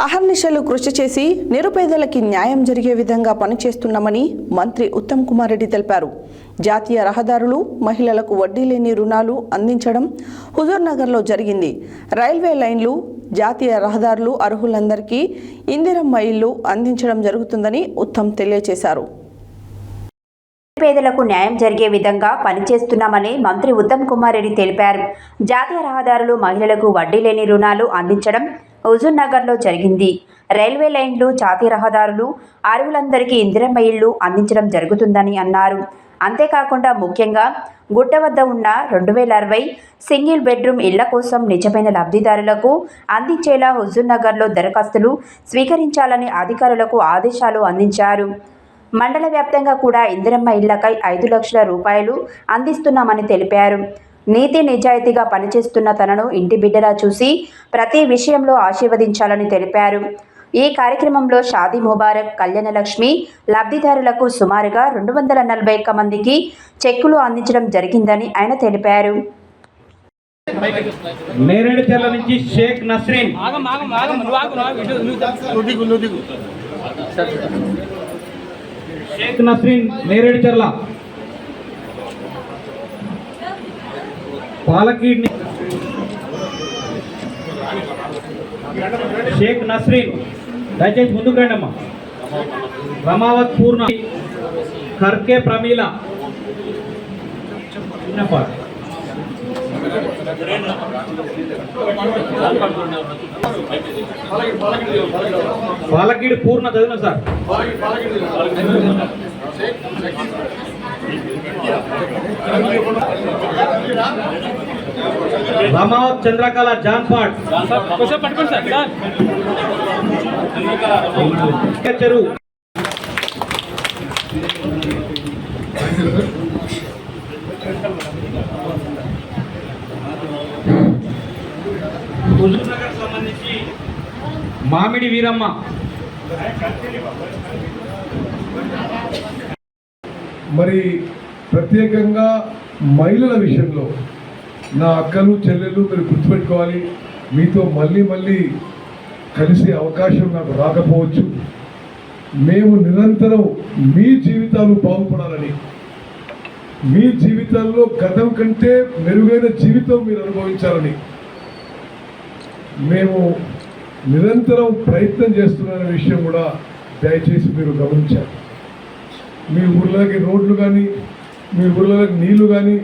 అహర్నిశలు కృషి చేసి నిరుపేదలకి న్యాయం జరిగే విధంగా పనిచేస్తున్నామని మంత్రి ఉత్తమ్ కుమార్ రెడ్డి తెలిపారు. జాతీయ రహదారులు, మహిళలకు వడ్డీ లేని రుణాలు అందించడం హుజూర్నగర్లో జరిగింది. రైల్వే లైన్లు, జాతీయ రహదారులు అర్హులందరికీ ఇందిరమ్మ ఇల్లు అందించడం జరుగుతుందని ఉత్తమ్ తెలియజేశారు. పేదలకు న్యాయం జరిగే విధంగా పనిచేస్తున్నామని మంత్రి ఉత్తమ్ కుమార్ రెడ్డి తెలిపారు. జాతీయ రహదారులు, మహిళలకు వడ్డీ లేని రుణాలు అందించడం హుజూర్నగర్లో జరిగింది. రైల్వే లైన్లు, జాతీయ రహదారులు అర్హులందరికీ ఇందిరమ్మ ఇళ్లు అందించడం జరుగుతుందని అన్నారు. అంతేకాకుండా ముఖ్యంగా గుట్ట వద్ద ఉన్న 2060 సింగిల్ బెడ్రూమ్ ఇళ్ల కోసం నిజమైన లబ్ధిదారులకు అందించేలా హుజూర్నగర్లో దరఖాస్తులు స్వీకరించాలని అధికారులకు ఆదేశాలు అందించారు. మండల వ్యాప్తంగా కూడా ఇందిరమ్మ ఇళ్లకై 5 లక్షల రూపాయలు అందిస్తున్నామని తెలిపారు. నీతి నిజాయితీగా పనిచేస్తున్న తనను ఇంటి బిడ్డలా చూసి ప్రతి విషయంలో ఆశీర్వదించాలని తెలిపారు. ఈ కార్యక్రమంలో షాదీ ముబారక్, కళ్యాణలక్ష్మి లబ్ధిదారులకు సుమారుగా 241 మందికి చెక్కులు అందించడం జరిగిందని ఆయన తెలిపారు. నేరేడుచర్ల నుంచి షేక్ నస్రీన్, షేక్ నస్రీన్ నేరేడుచర్ల, పాలకీడ్ షేక్ నస్రీన్ దయచేసి ముందుకు రండి అమ్మా. రమావత్ పూర్ణ, కర్కే ప్రమీల, పాలకీడ్ పూర్ణ చదివిన సార్. రమావత్ చంద్రకళ జాన్పాడ్ చెరువు, హుజూర్నగర్ సంబంధించి మామిడి వీరమ్మ, మరి ప్రత్యేకంగా మహిళల విషయంలో నా అక్కలు, చెల్లెళ్ళు మీరు గుర్తుపెట్టుకోవాలి. మీతో మళ్ళీ కలిసే అవకాశం నాకు రాకపోవచ్చు. మేము నిరంతరం మీ జీవితాలు బాగుపడాలని, మీ జీవితాల్లో గతం కంటే మెరుగైన జీవితం మీరు అనుభవించాలని మేము నిరంతరం ప్రయత్నం చేస్తున్న విషయం కూడా దయచేసి మీరు గమనించారు. మీ ఊర్లోకి రోడ్లు కానీ, మీ ఊర్లోకి నీళ్లు కానీ,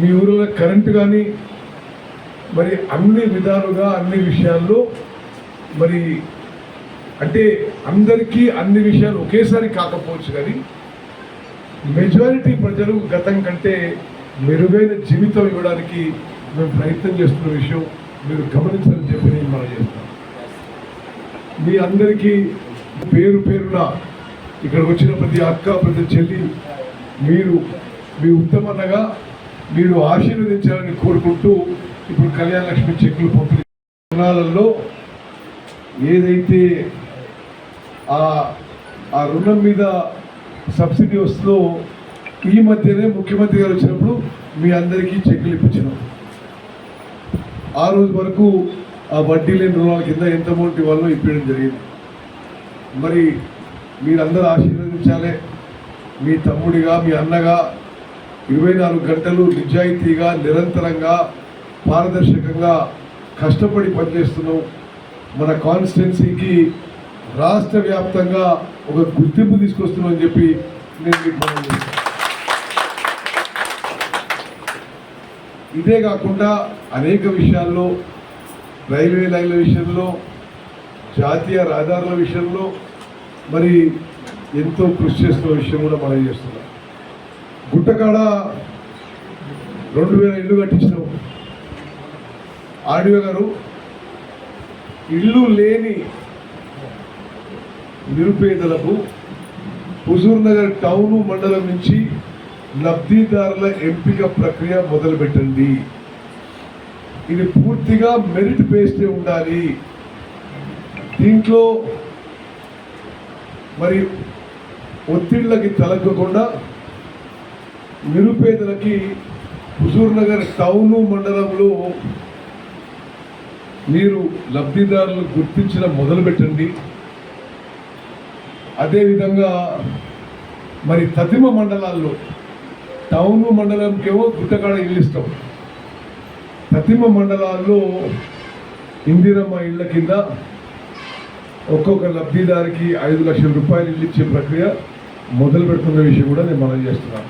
మీ ఊర్లో కరెంటు కానీ, మరి అన్ని విధాలుగా అన్ని విషయాల్లో మరి అంటే అందరికీ అన్ని విషయాలు ఒకేసారి కాకపోవచ్చు, కానీ మెజారిటీ ప్రజలు గతం కంటే మెరుగైన జీవితం ఇవ్వడానికి మేము ప్రయత్నం చేస్తున్న విషయం మీరు గమనించాలని చెప్పి నేను మనం చేస్తాను. మీ అందరికీ పేరు పేరున ఇక్కడికి వచ్చిన ప్రతి అక్క, ప్రతి చెల్లి, మీరు మీ ఉత్తమన్నగా మీరు ఆశీర్వదించాలని కోరుకుంటూ ఇప్పుడు కళ్యాణలక్ష్మి చెక్కులు పంపిణీ రుణాలలో ఏదైతే ఆ రుణం మీద సబ్సిడీ వస్తుందో ఈ మధ్యనే ముఖ్యమంత్రి గారు వచ్చినప్పుడు మీ అందరికీ చెక్కులు ఇప్పించినాం. ఆ రోజు వరకు ఆ వడ్డీ లేని రుణాల కింద ఎంత అమౌంట్ ఇవ్వాలో ఇప్పించడం జరిగింది. మరి మీరందరూ ఆశీర్వదించాలి. మీ తమ్ముడిగా, మీ అన్నగా 24 గంటలు నిజాయితీగా, నిరంతరంగా, పారదర్శకంగా కష్టపడి పనిచేస్తున్నాం. మన కాన్స్టిట్యున్సీకి రాష్ట్ర వ్యాప్తంగా ఒక గుర్తింపు తీసుకొస్తున్నాం అని చెప్పి నేను మీకు మనం చేస్తాను. ఇదే కాకుండా అనేక విషయాల్లో, రైల్వే లైన్ల విషయంలో, జాతీయ రహదారుల విషయంలో మరి ఎంతో కృషి చేస్తున్న విషయం కూడా మనం చేస్తున్నాం. గుట్టకాడ 2000 ఇల్లు కట్టించినాం. ఆర్డీఓ గారు ఇల్లు లేని నిరుపేదలకు హుజూర్నగర్ టౌను మండలం నుంచి లబ్ధిదారుల ఎంపిక ప్రక్రియ మొదలుపెట్టండి. ఇది పూర్తిగా మెరిట్ బేస్డ్ ఉండాలి. దీంట్లో మరి ఒత్తిళ్లకి తలగ్గకుండా నిరుపేదలకి హుజూర్నగర్ టౌను మండలంలో మీరు లబ్ధిదారులు గుర్తించడం మొదలుపెట్టండి. అదేవిధంగా మరి తదిమ మండలాల్లో టౌన్ మండలంకేమో గుట్టకాడ ఇల్లు ఇస్తాం. తదిమ మండలాల్లో ఇందిరమ్మ ఇళ్ల కింద ఒక్కొక్క లబ్ధిదారికి 5 లక్షల రూపాయలు ఇల్లు ఇచ్చే ప్రక్రియ మొదలు పెడుతున్న విషయం కూడా నేను మనం చేస్తున్నాను.